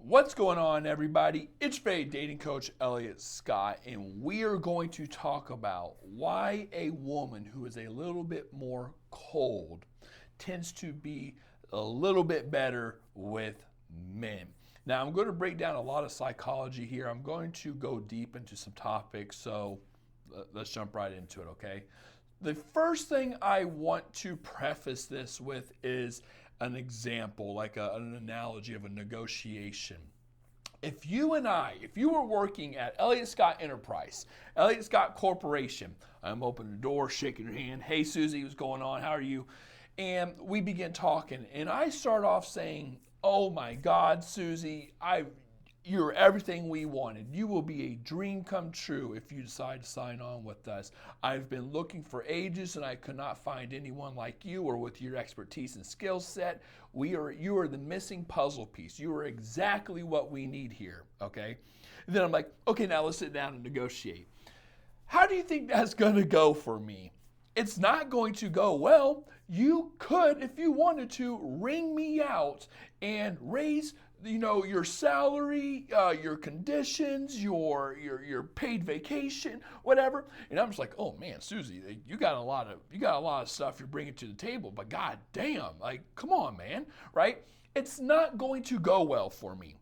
What's going on, everybody? It's Faye Dating Coach Elliot Scott, and we are going to talk about why a woman who is a little bit more cold tends to be a little bit better with men. Now, I'm going to break down a lot of psychology here. I'm going to go deep into some topics, so let's jump right into it, okay? The first thing I want to preface this with is an example, like an analogy of a negotiation. If you were working at Elliot Scott Enterprise, Elliot Scott Corporation, I'm opening the door, shaking your hand. Hey, Susie, what's going on? How are you? And we begin talking, and I start off saying, oh my God, Susie, you're everything we wanted. You will be a dream come true if you decide to sign on with us. I've been looking for ages and I could not find anyone like you or with your expertise and skill set. You are the missing puzzle piece. You are exactly what we need here, okay? And then I'm like, okay, now let's sit down and negotiate. How do you think that's going to go for me? It's not going to go well. You could, if you wanted to, ring me out and raise your salary, your conditions, your paid vacation, whatever. And I'm just like, oh man, Susie, you got a lot of stuff you're bringing to the table, but god damn, like, come on, man, right? It's not going to go well for me.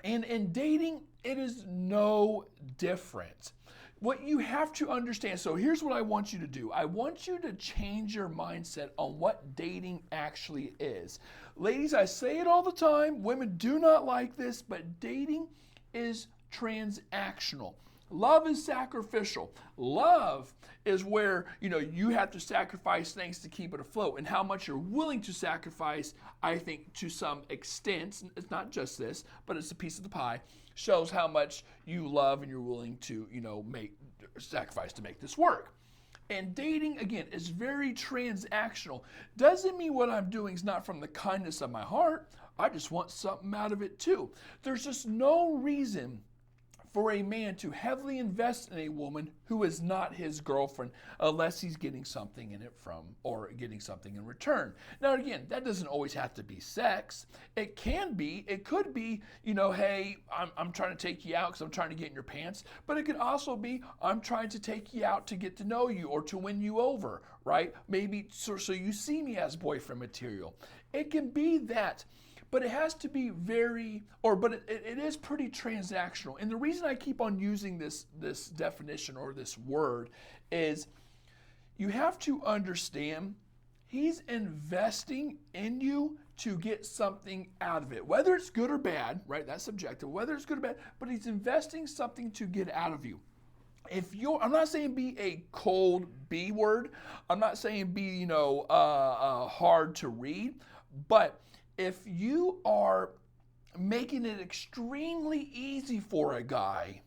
And in dating, it is no different. What you have to understand, so here's what I want you to do. I want you to change your mindset on what dating actually is. Ladies, I say it all the time. Women do not like this, but dating is transactional. Love is sacrificial. Love is where, you have to sacrifice things to keep it afloat, and how much you're willing to sacrifice, I think, to some extent, it's not just this, but it's a piece of the pie, shows how much you love and you're willing to, make sacrifice to make this work. And dating, again, is very transactional. Doesn't mean what I'm doing is not from the kindness of my heart. I just want something out of it too. There's just no reason for a man to heavily invest in a woman who is not his girlfriend unless he's getting something in it from, or getting something in return. Now again, that doesn't always have to be sex. It could be, hey, I'm trying to take you out because I'm trying to get in your pants, but it could also be, I'm trying to take you out to get to know you or to win you over, right? Maybe so you see me as boyfriend material. It can be that. But it has to be it is pretty transactional. And the reason I keep on using this definition or this word is you have to understand he's investing in you to get something out of it. Whether it's good or bad, right? That's subjective. Whether it's good or bad, but he's investing something to get out of you. I'm not saying be a cold B word. I'm not saying be, hard to read, but if you are making it extremely easy for a guy,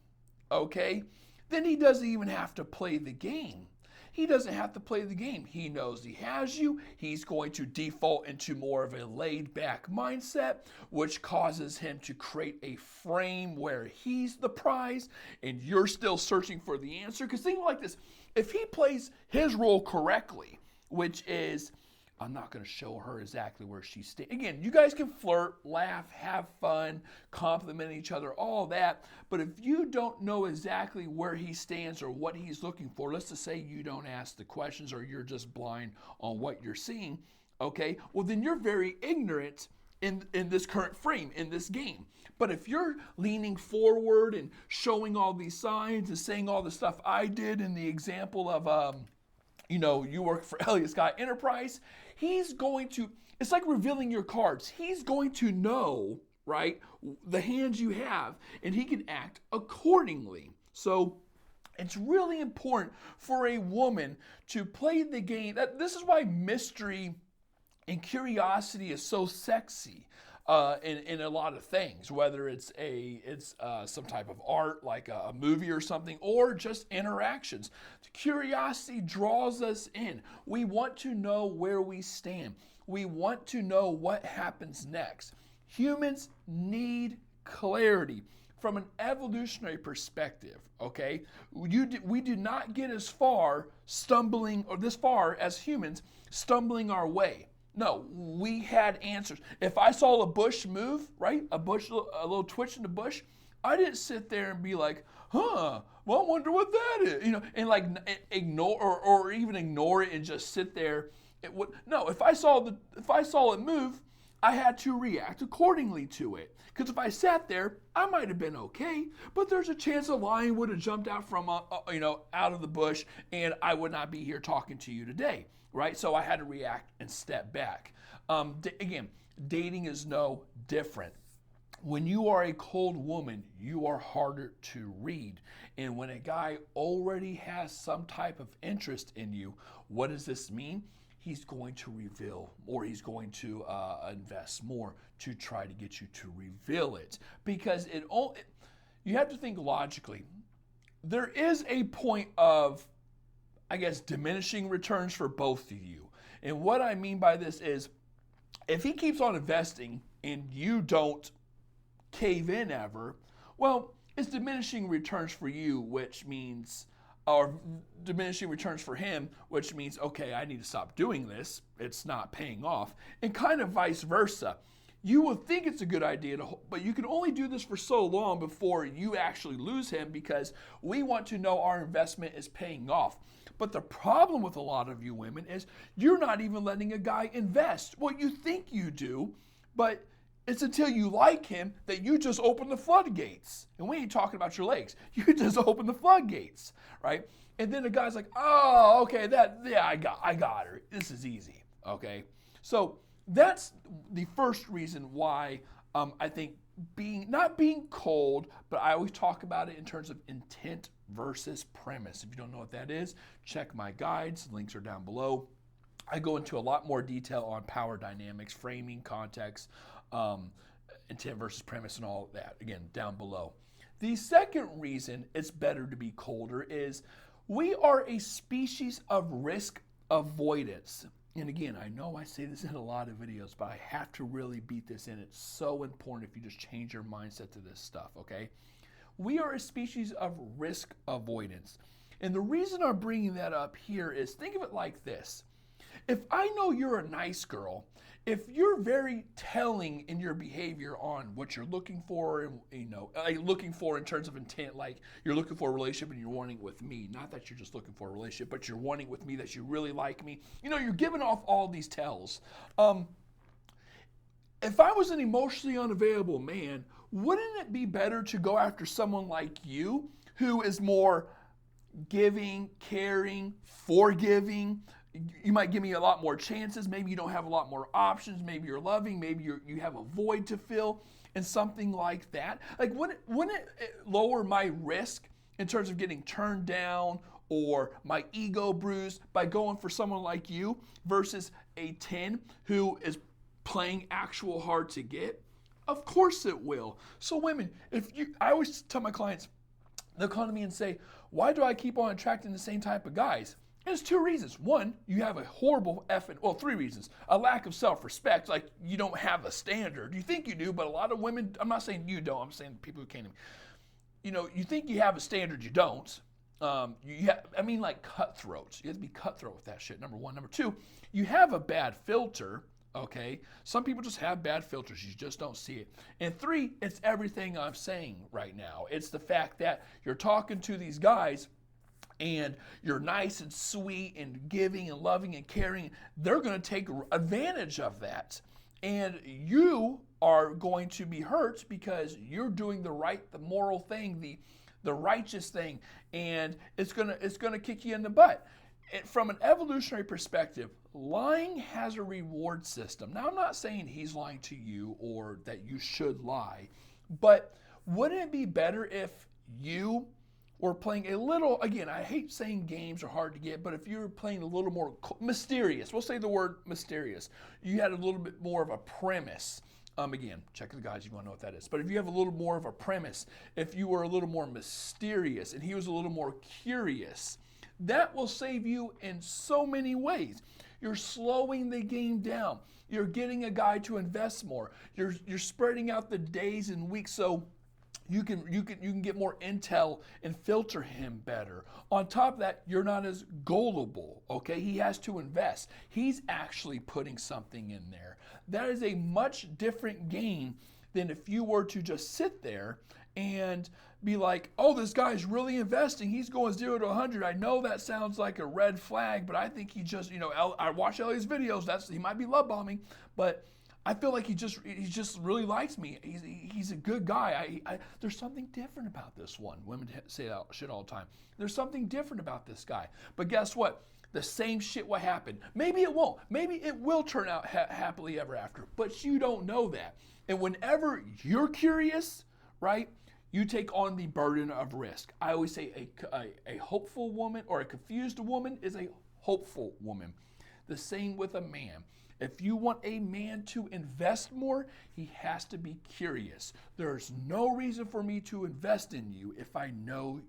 okay, then he doesn't even have to play the game. He doesn't have to play the game. He knows he has you. He's going to default into more of a laid-back mindset, which causes him to create a frame where he's the prize and you're still searching for the answer. Because think like this, if he plays his role correctly, which is, I'm not going to show her exactly where she stands. Again, you guys can flirt, laugh, have fun, compliment each other, all that. But if you don't know exactly where he stands or what he's looking for, let's just say you don't ask the questions or you're just blind on what you're seeing, okay? Well, then you're very ignorant in this current frame, in this game. But if you're leaning forward and showing all these signs and saying all the stuff I did in the example of, you work for Elliot Scott Enterprise, it's like revealing your cards. He's going to know, right, the hands you have, and he can act accordingly. So it's really important for a woman to play the game. This is why mystery and curiosity is so sexy. In a lot of things, whether it's some type of art like a movie or something, or just interactions. Curiosity draws us in. We want to know where we stand. We want to know what happens next. Humans need clarity from an evolutionary perspective, okay? We do not get as far as humans stumbling our way. No, we had answers. If I saw a bush move, right, a little twitch in the bush, I didn't sit there and be like, huh, well, I wonder what that is, and like ignore or even ignore it and just sit there. No, if I saw it move, I had to react accordingly to it. Because if I sat there, I might have been okay, but there's a chance a lion would have jumped out from out of the bush, and I would not be here talking to you today, right? So I had to react and step back. Again, dating is no different. When you are a cold woman, you are harder to read. And when a guy already has some type of interest in you, what does this mean? He's going to reveal, or he's going to invest more to try to get you to reveal it. Because you have to think logically. There is a point of, I guess, diminishing returns for both of you. And what I mean by this is, if he keeps on investing and you don't cave in ever, well, it's diminishing returns for you, which means, or diminishing returns for him, which means, okay, I need to stop doing this. It's not paying off. And kind of vice versa. You will think it's a good idea, but you can only do this for so long before you actually lose him, because we want to know our investment is paying off. But the problem with a lot of you women is you're not even letting a guy invest. Well, you think you do, but it's until you like him that you just open the floodgates. And we ain't talking about your legs. You just open the floodgates, right? And then the guy's like, oh, okay, I got her. This is easy, okay? So that's the first reason why I think not being cold, but I always talk about it in terms of intent versus premise. If you don't know what that is, check my guides. Links are down below. I go into a lot more detail on power dynamics, framing, context, intent versus premise, and all of that, again, down below. The second reason it's better to be colder is we are a species of risk avoidance. And again, I know I say this in a lot of videos, but I have to really beat this in. It's so important if you just change your mindset to this stuff, okay? We are a species of risk avoidance. And the reason I'm bringing that up here is, think of it like this. If I know you're a nice girl, if you're very telling in your behavior on what you're looking for, looking for in terms of intent, like you're looking for a relationship and you're wanting it with me, not that you're just looking for a relationship, but you're wanting with me, that you really like me, you're giving off all these tells. If I was an emotionally unavailable man, wouldn't it be better to go after someone like you who is more giving, caring, forgiving? You might give me a lot more chances. Maybe you don't have a lot more options. Maybe you're loving. Maybe you have a void to fill, and something like that. Like, wouldn't it lower my risk in terms of getting turned down or my ego bruised by going for someone like you versus a 10 who is playing actual hard to get? Of course it will. So women, I always tell my clients, they'll come to me and say, why do I keep on attracting the same type of guys? And it's two reasons. One, you have a horrible three reasons. A lack of self-respect, like you don't have a standard. You think you do, but a lot of women, I'm not saying you don't, I'm saying people who came to me. You think you have a standard, you don't. Like cutthroats. You have to be cutthroat with that shit, number one. Number two, you have a bad filter, okay? Some people just have bad filters. You just don't see it. And three, it's everything I'm saying right now. It's the fact that you're talking to these guys and you're nice and sweet and giving and loving and caring. They're going to take advantage of that. And you are going to be hurt because you're doing the moral thing, the righteous thing, and it's gonna kick you in the butt. From an evolutionary perspective, lying has a reward system. Now, I'm not saying he's lying to you or that you should lie, but wouldn't it be better if you were playing a little, again, I hate saying games are hard to get, but if you were playing a little more mysterious, we'll say the word mysterious, you had a little bit more of a premise. Again, check the guys, you want to know what that is. But if you have a little more of a premise, if you were a little more mysterious and he was a little more curious, that will save you in so many ways. You're slowing the game down. You're getting a guy to invest more. You're spreading out the days and weeks. So You can get more intel and filter him better. On top of that, you're not as gullible, okay? He has to invest. He's actually putting something in there. That is a much different game than if you were to just sit there and be like, oh, this guy's really investing. He's going 0 to 100. I know that sounds like a red flag, but I think he just, I watch Elliot's videos. He might be love bombing, but I feel like he just really likes me. He's a good guy. There's something different about this one. Women say that shit all the time. There's something different about this guy. But guess what? The same shit will happen. Maybe it won't. Maybe it will turn out happily ever after. But you don't know that. And whenever you're curious, right, you take on the burden of risk. I always say a hopeful woman or a confused woman is a hopeful woman. The same with a man. If you want a man to invest more, he has to be curious. There's no reason for me to invest in you if I know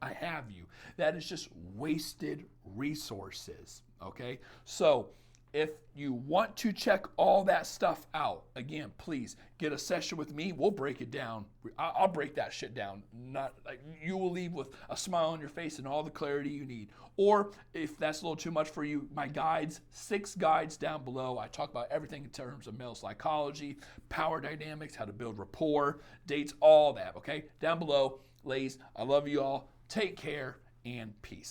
I have you. That is just wasted resources, okay? So if you want to check all that stuff out, again, please get a session with me. We'll break it down. I'll break that shit down. Not like you will leave with a smile on your face and all the clarity you need. Or if that's a little too much for you, my guides, 6 guides down below. I talk about everything in terms of male psychology, power dynamics, how to build rapport, dates, all that, okay? Down below. Ladies, I love you all. Take care and peace.